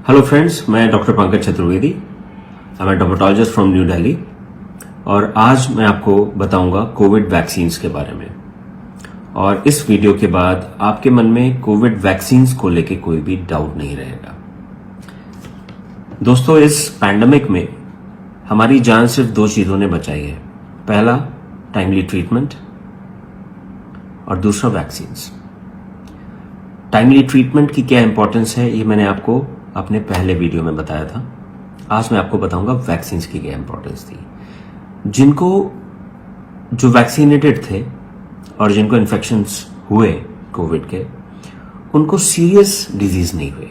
Hello friends, मैं doctor Pankaj Chaturvedi, I am dermatologist from new Delhi और आज मैं आपको बताऊंगा कोविड वैक्सीन्स के बारे में। और इस वीडियो के बाद आपके मन में कोविड वैक्सीन्स को लेके कोई भी डाउट नहीं रहेगा। दोस्तों, इस पैंडेमिक में हमारी जान सिर्फ दो चीजों ने बचाई है। पहला, टाइमली ट्रीटमेंट और दूसरा वैक्सीन्स। टाइमली ट्रीटमेंट की क्या इंपॉर्टेंस है ये मैंने आपको अपने पहले वीडियो में बताया था। आज मैं आपको बताऊंगा वैक्सीन्स की क्या इंपॉर्टेंस थी। जिनको जो वैक्सीनेटेड थे और जिनको इन्फेक्शंस हुए कोविड के, उनको सीरियस डिजीज नहीं हुए।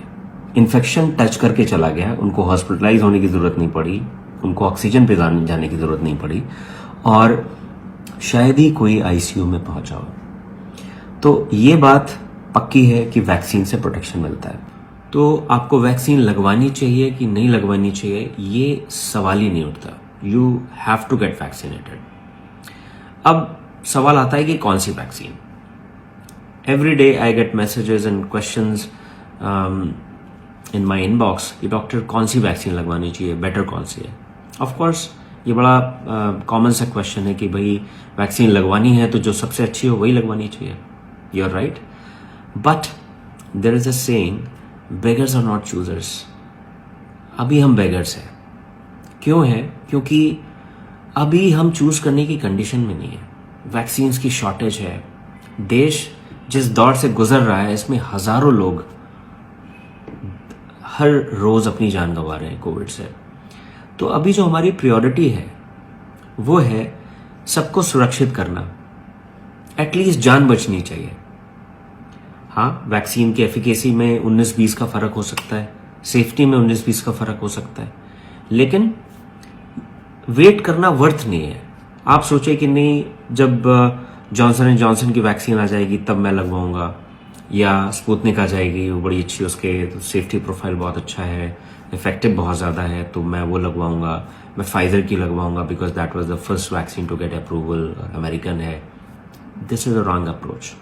इन्फेक्शन टच करके चला गया, उनको हॉस्पिटलाइज होने की जरूरत नहीं पड़ी, उनको ऑक्सीजन पे जाने की जरूरत नहीं पड़ी और शायद ही कोई आईसीयू में पहुंचा हो। तो ये बात पक्की है कि वैक्सीन से प्रोटेक्शन मिलता है। तो आपको वैक्सीन लगवानी चाहिए कि नहीं लगवानी चाहिए, ये सवाल ही नहीं उठता। You have to get vaccinated. अब सवाल आता है कि कौन सी vaccine. Every day I get messages and questions in my inbox कि डॉक्टर कौन सी वैक्सीन लगवानी चाहिए, बेटर कौन सी है। ऑफ कोर्स ये बड़ा कॉमन सा क्वेश्चन है कि भाई वैक्सीन लगवानी है तो जो सबसे अच्छी हो वही लगवानी चाहिए। You are right, but there is a saying, beggars are not choosers. अभी हम बेगर्स हैं। क्यों है? क्योंकि अभी हम चूज करने की कंडीशन में नहीं है। वैक्सीन्स की शॉर्टेज है। देश जिस दौर से गुजर रहा है इसमें हजारों लोग हर रोज अपनी जान गंवा रहे हैं कोविड से। तो अभी जो हमारी प्रायोरिटी है वो है सबको सुरक्षित करना। एटलीस्ट जान बचनी चाहिए। हाँ, वैक्सीन की एफिकेसी में 19-20 का फर्क हो सकता है, सेफ्टी में 19-20 का फर्क हो सकता है, लेकिन वेट करना वर्थ नहीं है। आप सोचे कि नहीं, जब जॉनसन एंड जॉनसन की वैक्सीन आ जाएगी तब मैं लगवाऊंगा, या स्पुतनिक आ जाएगी, वो बड़ी अच्छी, उसके सेफ्टी प्रोफाइल बहुत अच्छा है, इफेक्टिव बहुत ज़्यादा है, तो मैं वो लगवाऊंगा। मैं फाइजर की लगवाऊंगा because that was the first vaccine to get approval, American है। This is a wrong approach.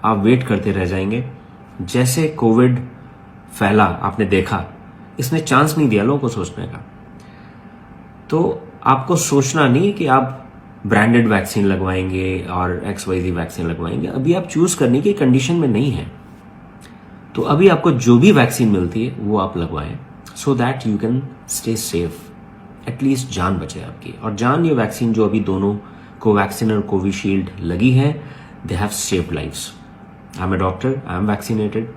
आप वेट करते रह जाएंगे। जैसे कोविड फैला, आपने देखा, इसने चांस नहीं दिया लोगों को सोचने का। तो आपको सोचना नहीं कि आप ब्रांडेड वैक्सीन लगवाएंगे और XYZ वैक्सीन लगवाएंगे। अभी आप चूज करने की कंडीशन में नहीं है। तो अभी आपको जो भी वैक्सीन मिलती है वो आप लगवाएं, so that you can stay safe, at least जान बचे आपकी। और जान, ये वैक्सीन जो अभी दोनों कोवैक्सीन और कोविशील्ड लगी है, they have saved lives. I am a doctor, I am vaccinated,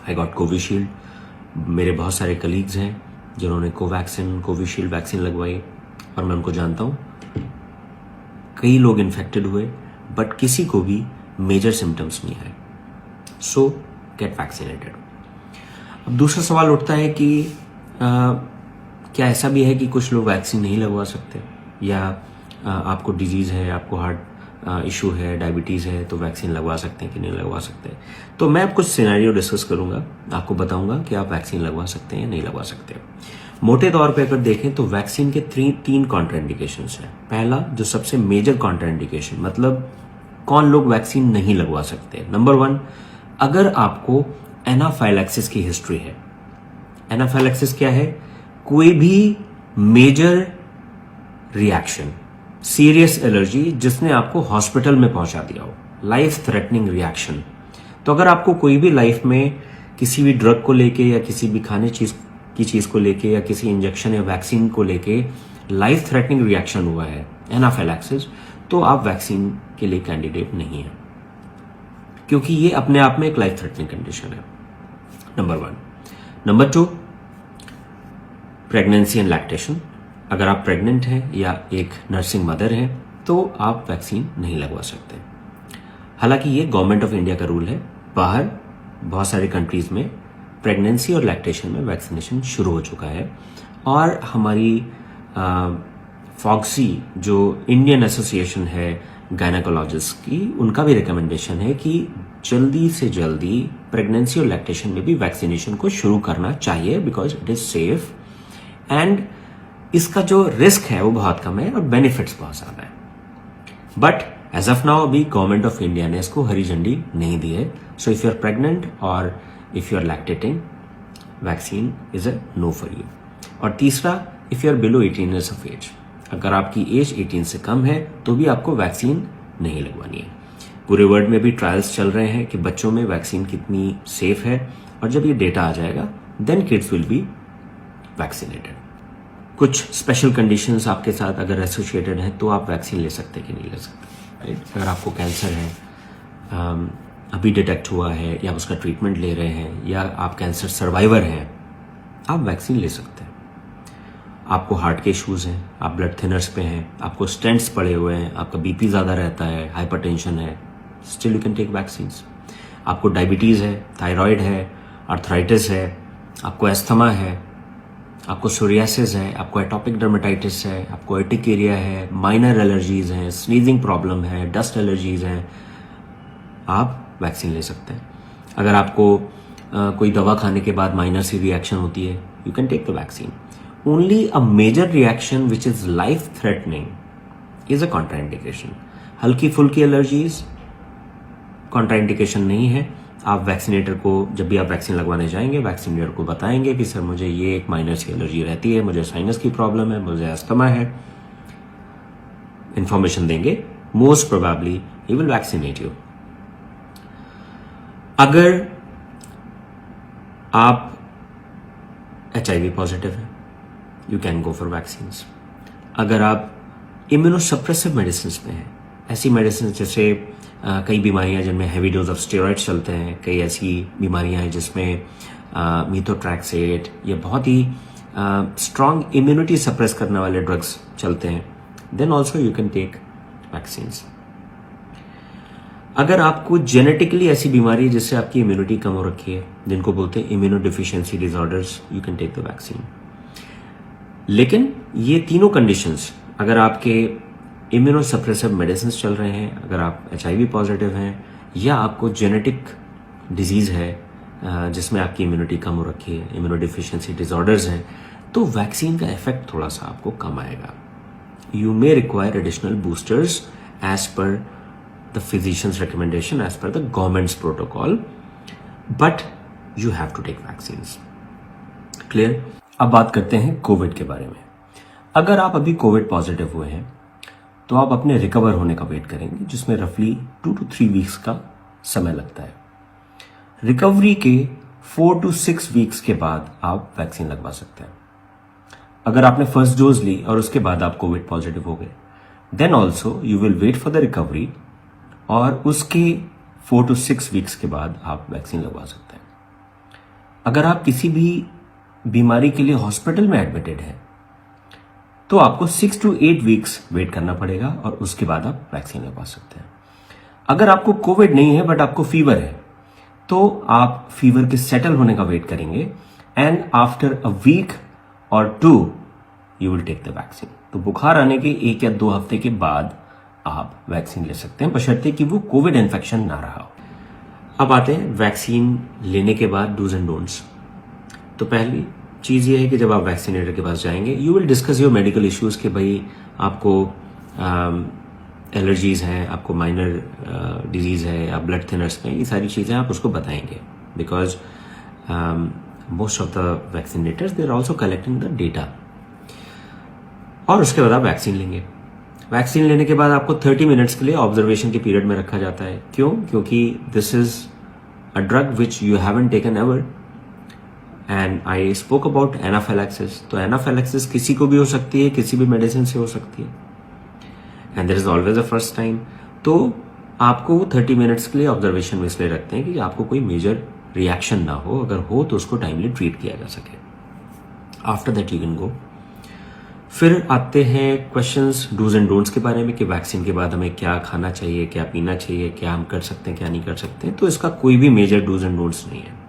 I got Covishield. मेरे बहुत सारे कलीग्स हैं जिन्होंने कोवैक्सीन, कोविशील्ड वैक्सीन लगवाई और मैं उनको जानता हूं। कई लोग इन्फेक्टेड हुए बट किसी को भी मेजर सिम्टम्स नहीं आए। सो गेट वैक्सीनेटेड। अब दूसरा सवाल उठता है कि क्या ऐसा भी है कि कुछ लोग वैक्सीन नहीं लगवा सकते, या आपको डिजीज है, आपको हार्ट इशू है, डायबिटीज है, तो वैक्सीन लगवा सकते हैं कि नहीं लगवा सकते। तो मैं कुछ सिनेरियो डिस्कस करूंगा, आपको बताऊंगा कि आप वैक्सीन लगवा सकते हैं या नहीं लगवा सकते। मोटे तौर पे अगर देखें तो वैक्सीन के तीन कॉन्ट्राइंडिकेशंस हैं। पहला, जो सबसे मेजर कॉन्ट्राइंडिकेशन, मतलब कौन लोग वैक्सीन नहीं लगवा सकते। नंबर 1, अगर आपको एनाफाइलैक्सिस की हिस्ट्री है। एनाफाइलैक्सिस क्या है? कोई भी मेजर रिएक्शन, सीरियस एलर्जी जिसने आपको हॉस्पिटल में पहुंचा दिया हो, लाइफ थ्रेटनिंग रिएक्शन। तो अगर आपको कोई भी लाइफ में किसी भी ड्रग को लेके या किसी भी खाने की चीज को लेके या किसी इंजेक्शन या वैक्सीन को लेके लाइफ थ्रेटनिंग रिएक्शन हुआ है, एनाफाइलैक्सिस, तो आप वैक्सीन के लिए कैंडिडेट नहीं है, क्योंकि ये अपने आप में एक लाइफ थ्रेटनिंग कंडीशन है। Number 1। Number 2, pregnancy and lactation. अगर आप प्रेग्नेंट हैं या एक नर्सिंग मदर हैं तो आप वैक्सीन नहीं लगवा सकते। हालांकि ये गवर्नमेंट ऑफ इंडिया का रूल है। बाहर बहुत सारे कंट्रीज में प्रेगनेंसी और लैक्टेशन में वैक्सीनेशन शुरू हो चुका है। और हमारी फॉक्सी, जो इंडियन एसोसिएशन है गायनेकोलॉजिस्ट की, उनका भी रिकमेंडेशन है कि जल्दी से जल्दी प्रेगनेंसी और लैक्टेशन में भी वैक्सीनेशन को शुरू करना चाहिए, because it is safe and इसका जो रिस्क है वो बहुत कम है और बेनिफिट्स बहुत ज्यादा है। बट एज ऑफ नाउ अभी गवर्नमेंट ऑफ इंडिया ने इसको हरी झंडी नहीं दी है। So if you are pregnant और if you are lactating, vaccine is a no for you. और तीसरा, if you are below 18 years of age, अगर आपकी एज 18 से कम है तो भी आपको वैक्सीन नहीं लगवानी है। पूरे वर्ल्ड में भी ट्रायल्स चल रहे हैं कि बच्चों में वैक्सीन कितनी सेफ है, और जब ये डेटा आ जाएगा then kids will be vaccinated. कुछ स्पेशल कंडीशंस आपके साथ अगर एसोसिएटेड हैं तो आप वैक्सीन ले सकते कि नहीं ले सकते, राइट। अगर आपको कैंसर है, अभी डिटेक्ट हुआ है, या उसका ट्रीटमेंट ले रहे हैं, या आप कैंसर सर्वाइवर हैं, आप वैक्सीन ले सकते हैं। आपको हार्ट के इश्यूज हैं, आप ब्लड थिनर्स पे हैं, आपको स्टेंट्स पड़े हुए हैं, आपका बीपी ज़्यादा रहता है, हाइपरटेंशन है, still you can take vaccines. आपको डायबिटीज़ है, थायराइड है, आर्थराइटिस है, आपको एस्थमा है, आपको सोरियासिस है, आपको एटॉपिक डर्मेटाइटिस है, आपको एटिकेरिया है, माइनर एलर्जीज हैं, स्नीजिंग प्रॉब्लम है, डस्ट एलर्जीज हैं, आप वैक्सीन ले सकते हैं। अगर आपको कोई दवा खाने के बाद माइनर सी रिएक्शन होती है, you can take the vaccine. Only a major reaction which is life threatening is a contraindication. हल्की फुल्की एलर्जीज कॉन्ट्राइंडिकेशन नहीं है। आप वैक्सीनेटर को, जब भी आप वैक्सीन लगवाने जाएंगे, वैक्सीनेटर को बताएंगे कि सर मुझे ये एक माइनर सी एलर्जी रहती है, मुझे साइनस की प्रॉब्लम है, मुझे अस्थमा है, इंफॉर्मेशन देंगे, most probably he will vaccinate you. अगर आप HIV पॉजिटिव हैं, you can go for vaccines. अगर आप इम्यूनोसप्रेसिव मेडिसिन में हैं, ऐसी मेडिसिन जैसे कई बीमारियां जिनमें हैवी डोज ऑफ स्टेरॉइड्स चलते हैं, कई ऐसी बीमारियां हैं जिसमें मीथोट्रैक्सेट या बहुत ही स्ट्रॉन्ग इम्यूनिटी सप्रेस करने वाले ड्रग्स चलते हैं, then also you can take vaccines. अगर आपको जेनेटिकली ऐसी बीमारी है जिससे आपकी इम्यूनिटी कम हो रखी है, जिनको बोलते हैं immunodeficiency disorders, you can take the vaccine. लेकिन ये तीनों कंडीशंस, अगर आपके इम्यूनो सप्रेसिव मेडिसिन चल रहे हैं, अगर आप HIV पॉजिटिव हैं, या आपको जेनेटिक डिजीज है जिसमें आपकी इम्यूनिटी कम हो रखी है, इम्यूनो डिफिशियंसी डिसऑर्डर्स हैं, तो वैक्सीन का इफेक्ट थोड़ा सा आपको कम आएगा। You may require additional boosters as per the physician's recommendation, as per the government's protocol, but you have to take vaccines. Clear? अब बात करते हैं कोविड के बारे में। अगर आप अभी कोविड पॉजिटिव हुए हैं तो आप अपने रिकवर होने का वेट करेंगे, जिसमें रफली 2 to 3 वीक्स का समय लगता है। रिकवरी के 4 to 6 वीक्स के बाद आप वैक्सीन लगवा सकते हैं। अगर आपने फर्स्ट डोज ली और उसके बाद आप कोविड पॉजिटिव हो गए, then also you will wait for the recovery, और उसके 4 to 6 वीक्स के बाद आप वैक्सीन लगवा सकते हैं। अगर आप किसी भी बीमारी के लिए हॉस्पिटल में एडमिटेड हैं तो आपको 6 to 8 वीक्स वेट करना पड़ेगा, और उसके बाद आप वैक्सीन लगवा सकते हैं। अगर आपको कोविड नहीं है बट आपको फीवर है, तो आप फीवर के सेटल होने का वेट करेंगे, एंड आफ्टर अ वीक और 2 you will take the vaccine. तो बुखार आने के 1 या 2 हफ्ते के बाद आप वैक्सीन ले सकते हैं, बशर्ते कि वो कोविड इन्फेक्शन ना रहा हो। अब आते हैं वैक्सीन लेने के बाद डूज एंड डोंट्स। तो पहली चीज़ ये है कि जब आप वैक्सीनेटर के पास जाएंगे, you will discuss your medical issues कि भाई आपको एलर्जीज हैं, आपको माइनर डिजीज है, या ब्लड थिनर्स में, ये सारी चीज़ें आप उसको बताएंगे, because most of the vaccinators they are also collecting the data. और उसके बाद आप वैक्सीन लेंगे। वैक्सीन लेने के बाद आपको 30 मिनट्स के लिए ऑब्जर्वेशन के पीरियड में रखा जाता है। क्यों? क्योंकि this is a drug which you haven't taken ever, and I spoke about anaphylaxis. तो एनाफिलैक्सिस किसी को भी हो सकती है, किसी भी मेडिसिन से हो सकती है, and there is always a first time. तो आपको 30 मिनट्स के लिए ऑब्जर्वेशन में इसलिए रखते हैं कि आपको कोई मेजर रिएक्शन ना हो, अगर हो तो उसको टाइमली ट्रीट किया जा सके। After that you can go. फिर आते हैं क्वेश्चंस डूज एंड डोंट्स के बारे में कि वैक्सीन के बाद हमें क्या खाना चाहिए, क्या पीना चाहिए, क्या हम कर सकते हैं, क्या नहीं कर सकते। तो इसका कोई भी मेजर डूज एंड डोंट्स नहीं है।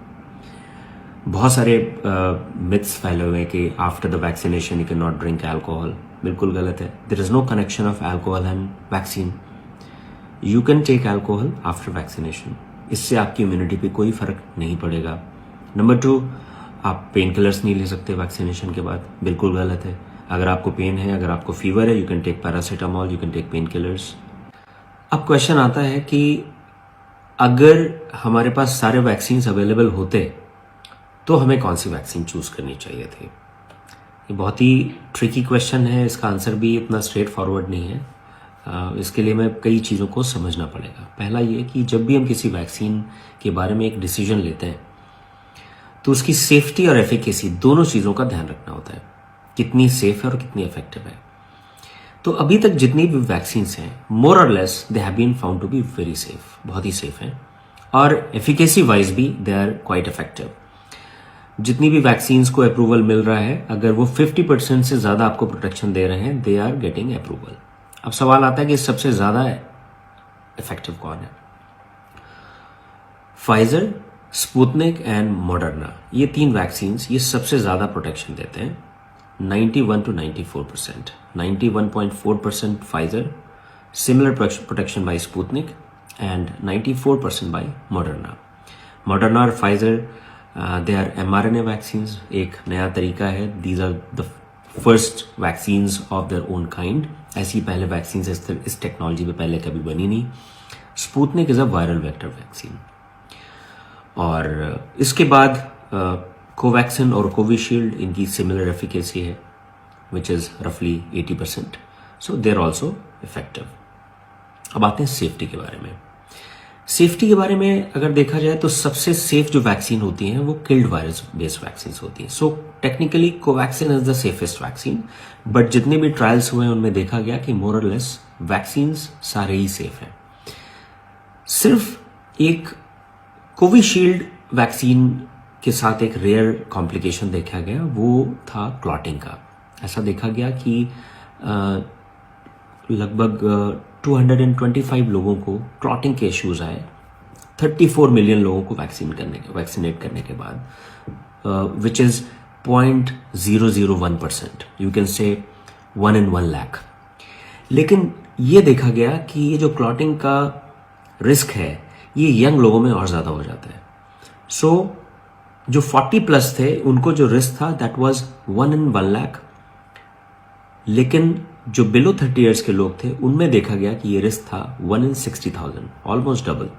बहुत सारे मिथ्स फैले हुए हैं कि after the vaccination you can not drink alcohol. बिल्कुल गलत है। There is no connection of alcohol and vaccine. You can take alcohol after vaccination, इससे आपकी इम्यूनिटी पे कोई फर्क नहीं पड़ेगा। नंबर 2, आप पेन किलर्स नहीं ले सकते वैक्सीनेशन के बाद, बिल्कुल गलत है। अगर आपको पेन है, अगर आपको फीवर है, you can take paracetamol, you can take painkillers. अब क्वेश्चन आता है कि अगर हमारे पास सारे वैक्सीन अवेलेबल होते तो हमें कौन सी वैक्सीन चूज करनी चाहिए थी? ये बहुत ही ट्रिकी क्वेश्चन है, इसका आंसर भी इतना स्ट्रेट फॉरवर्ड नहीं है। इसके लिए मैं कई चीज़ों को समझना पड़ेगा। पहला ये कि जब भी हम किसी वैक्सीन के बारे में एक डिसीजन लेते हैं तो उसकी सेफ्टी और एफिकेसी दोनों चीज़ों का ध्यान रखना होता है, कितनी सेफ है और कितनी इफेक्टिव है। तो अभी तक जितनी भी वैक्सीन हैं मोर और less they have been found to be very safe, बहुत ही सेफ हैं, और एफिकेसी वाइज भी दे आर क्वाइट इफेक्टिव। जितनी भी वैक्सीन्स को अप्रूवल मिल रहा है, अगर वो 50% से ज़्यादा आपको प्रोटेक्शन दे रहे हैं, दे आर गेटिंग अप्रूवल। अब सवाल आता है कि सबसे ज़्यादा इफेक्टिव कौन है? फाइजर, स्पुतनिक एंड मॉडर्ना, ये 3 वैक्सीन्स ये सबसे ज़्यादा प्रोटेक्शन देते हैं, 91 to 94%, 91.4% Pfizer, similar protection by Sputnik, and 94% by Moderna. Moderna और Pfizer, they are mRNA vaccines. एक नया तरीका है. These are the first vaccines of their own kind. ऐसी पहले vaccines इस टेक्नोलॉजी पे पहले कभी बनी नहीं. Sputnik is a viral vector vaccine. और इसके बाद कोवैक्सिन और कोविशील्ड, इनकी सिमिलर एफिकेसी है विच इज़ रफली 80%, सो दे आर ऑल्सो इफेक्टिव। अब आते हैं सेफ्टी के बारे में। सेफ्टी के बारे में अगर देखा जाए तो सबसे सेफ जो वैक्सीन होती हैं वो किल्ड वायरस बेस्ड वैक्सीन होती हैं। So technically Covaxin is the safest vaccine, but जितने भी ट्रायल्स हुए हैं उनमें देखा गया कि मोर और लेस वैक्सीन सारे ही सेफ हैं। सिर्फ एक कोविशील्ड वैक्सीन के साथ एक रेयर कॉम्प्लिकेशन देखा गया, वो था क्लॉटिंग का। ऐसा देखा गया कि लगभग 225 लोगों को क्लॉटिंग के इश्यूज आए 34 मिलियन लोगों को वैक्सीनेट करने के बाद, which is 0.001%, you can say 1 in 1 lakh। लेकिन ये देखा गया कि ये जो क्लॉटिंग का रिस्क है ये यंग लोगों में और ज्यादा हो जाता है। सो जो 40+ थे उनको जो रिस्क था दैट वाज 1 in 1 lakh, लेकिन जो बिलो 30 ईयर्स के लोग थे उनमें देखा गया कि ये रिस्क था 1 in 60,000, ऑलमोस्ट डबल।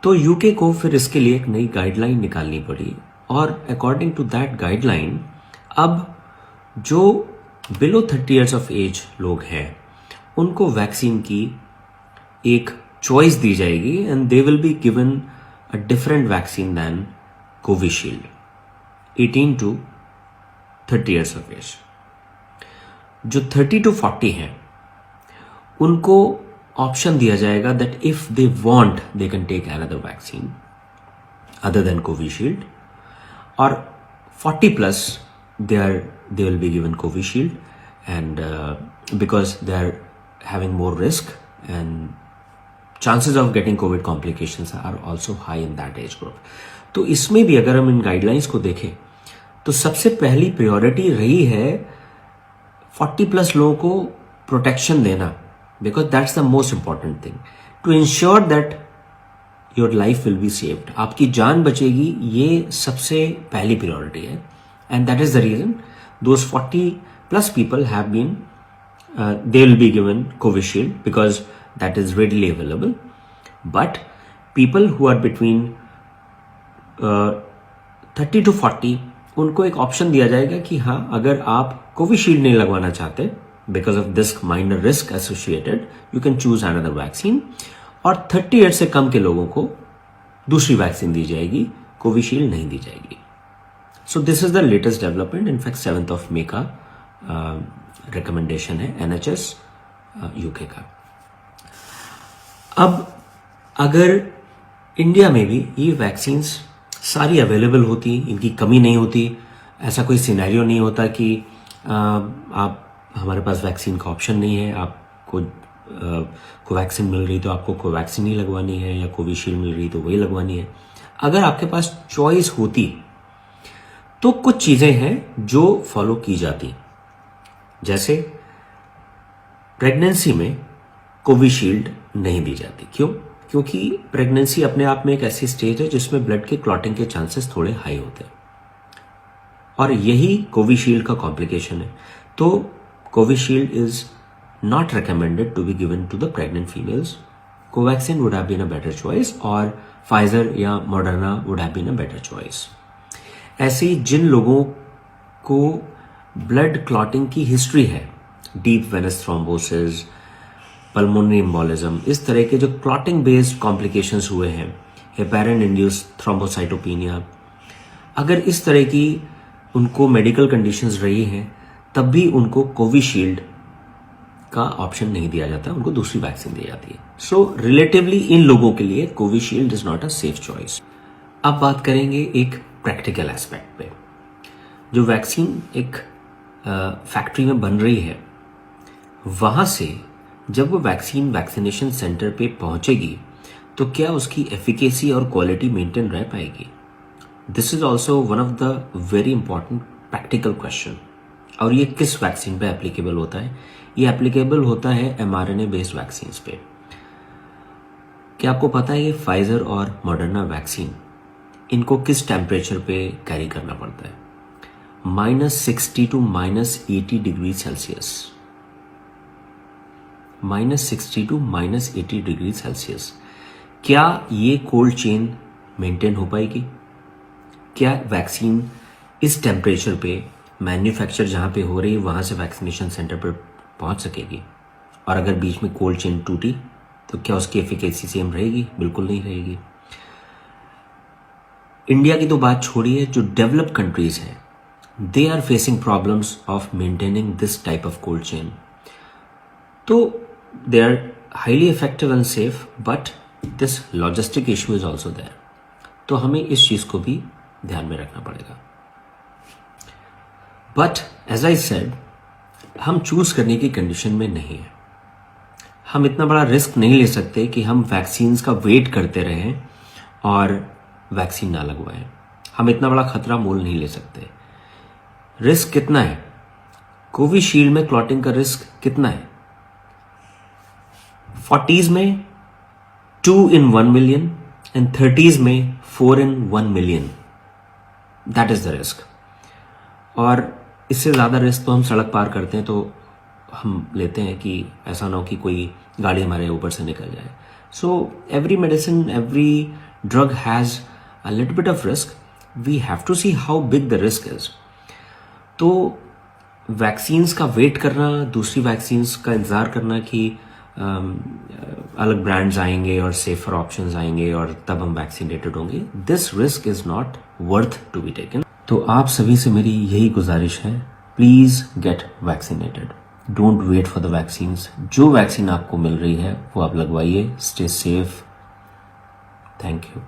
तो यूके को फिर इसके लिए एक नई गाइडलाइन निकालनी पड़ी, और अकॉर्डिंग टू दैट गाइडलाइन अब जो बिलो 30 ईयर्स ऑफ एज लोग हैं उनको वैक्सीन की एक चॉइस दी जाएगी, and they will be given a different vaccine than Covishield, 18 to 30 years of age. जो 30 to 40 हैं उनको ऑप्शन दिया जाएगा that if they want they can take another vaccine other than Covishield, और 40+ they will be given Covishield, and because they are having more risk and chances of getting COVID complications are also high in that age group. तो इसमें भी अगर हम इन guidelines को देखें तो सबसे पहली प्रायोरिटी रही है 40+ लोगों को प्रोटेक्शन देना, because that's the most important thing to ensure that your life will be saved. आपकी जान बचेगी, ये सबसे पहली प्रायोरिटी है, and that is the reason those 40+ people have been they will be given Covishield because that is readily available, but people who are between 30 to 40 उनको एक option दिया जाएगा कि हाँ, अगर आप कोविशील्ड नहीं लगवाना चाहते because of this minor risk associated, you can choose another vaccine, और 30 ईयर्स से कम के लोगों को दूसरी वैक्सीन दी जाएगी, कोविशील्ड नहीं दी जाएगी। So this is the latest development. In fact 7th of May का रिकमेंडेशन है NHS यूके का। अब अगर इंडिया में भी ये वैक्सीन्स सारी अवेलेबल होती, इनकी कमी नहीं होती, ऐसा कोई सिनेरियो नहीं होता कि आप हमारे पास वैक्सीन का ऑप्शन नहीं है, आपको कोवैक्सीन मिल रही तो आपको कोवैक्सीन ही लगवानी है, या कोविशील्ड मिल रही तो वही लगवानी है। अगर आपके पास चॉइस होती तो कुछ चीजें हैं जो फॉलो की जाती, जैसे प्रेगनेंसी में कोविशील्ड नहीं दी जाती। क्यों? क्योंकि प्रेगनेंसी अपने आप में एक ऐसी स्टेज है जिसमें ब्लड के क्लॉटिंग के चांसेस थोड़े हाई होते हैं, और यही कोविशील्ड का कॉम्प्लिकेशन है। तो Covishield is not recommended to be given to the pregnant females. Covaxin would have been a better choice, और फाइजर या Moderna would have been a better choice. ऐसे ही जिन लोगों को ब्लड क्लॉटिंग की हिस्ट्री है, deep venous thrombosis, pulmonary embolism, इस तरह के जो क्लॉटिंग बेस्ड कॉम्प्लिकेशंस हुए हैं, हेपेरिन इंड्यूस्ड थ्रोम्बोसाइटोपिनिया, अगर इस तरह की उनको मेडिकल कंडीशंस रही हैं, तब भी उनको कोविशील्ड का ऑप्शन नहीं दिया जाता, उनको दूसरी वैक्सीन दी जाती है। सो रिलेटिवली इन लोगों के लिए Covishield is not a safe choice. अब बात करेंगे एक प्रैक्टिकल एस्पेक्ट पे। जो वैक्सीन एक फैक्ट्री में बन रही है, वहां से जब वो वैक्सीन वैक्सीनेशन सेंटर पे पहुंचेगी तो क्या उसकी एफिकेसी और क्वालिटी मेंटेन रह पाएगी? This is also one of the very important practical question. और ये किस वैक्सीन पे एप्लीकेबल होता है? ये एप्लीकेबल होता है mRNA बेस्ड वैक्सीन पे। क्या आपको पता है ये फाइजर और मॉडर्ना वैक्सीन, इनको किस टेम्परेचर पे कैरी करना पड़ता है? -60 to -80 degree Celsius. -60 to -80 degree Celsius. क्या ये कोल्ड चेन मेंटेन हो पाएगी? क्या वैक्सीन इस टेम्परेचर पे मैन्युफैक्चर जहां पे हो रही है वहां से वैक्सीनेशन सेंटर पर पहुंच सकेगी? और अगर बीच में कोल्ड चेन टूटी तो क्या उसकी एफिकेसी सेम रहेगी? बिल्कुल नहीं रहेगी। इंडिया की तो बात छोड़िए, जो डेवलप्ड कंट्रीज हैं, they are facing problems of maintaining this type of cold chain. तो they are highly effective and safe, but this logistic issue is also there. तो हमें इस चीज को भी ध्यान में रखना पड़ेगा। बट एज आई सेड, हम चूज करने की कंडीशन में नहीं है। हम इतना बड़ा रिस्क नहीं ले सकते कि हम वैक्सीन्स का वेट करते रहें और वैक्सीन ना लगवाएं। हम इतना बड़ा खतरा मोल नहीं ले सकते। रिस्क कितना है? कोविशील्ड में क्लॉटिंग का रिस्क कितना है? 40s में 2 in 1 million एंड 30s में 4 in 1 million। That is the risk. और इससे ज़्यादा रिस्क तो हम सड़क पार करते हैं तो हम लेते हैं कि ऐसा ना हो कि कोई गाड़ी हमारे ऊपर से निकल जाए। So every medicine, every drug has a little bit of risk. We have to see how big the risk is. तो वैक्सीन्स का वेट करना, दूसरी वैक्सीन्स का इंतज़ार करना कि अलग ब्रांड्स आएंगे और सेफर ऑप्शंस आएंगे और तब हम वैक्सीनेटेड होंगे, this risk is not worth to be taken. तो आप सभी से मेरी यही गुजारिश है, please get vaccinated. Don't wait for the vaccines. जो वैक्सीन आपको मिल रही है वो आप लगवाइए। Stay safe. Thank you.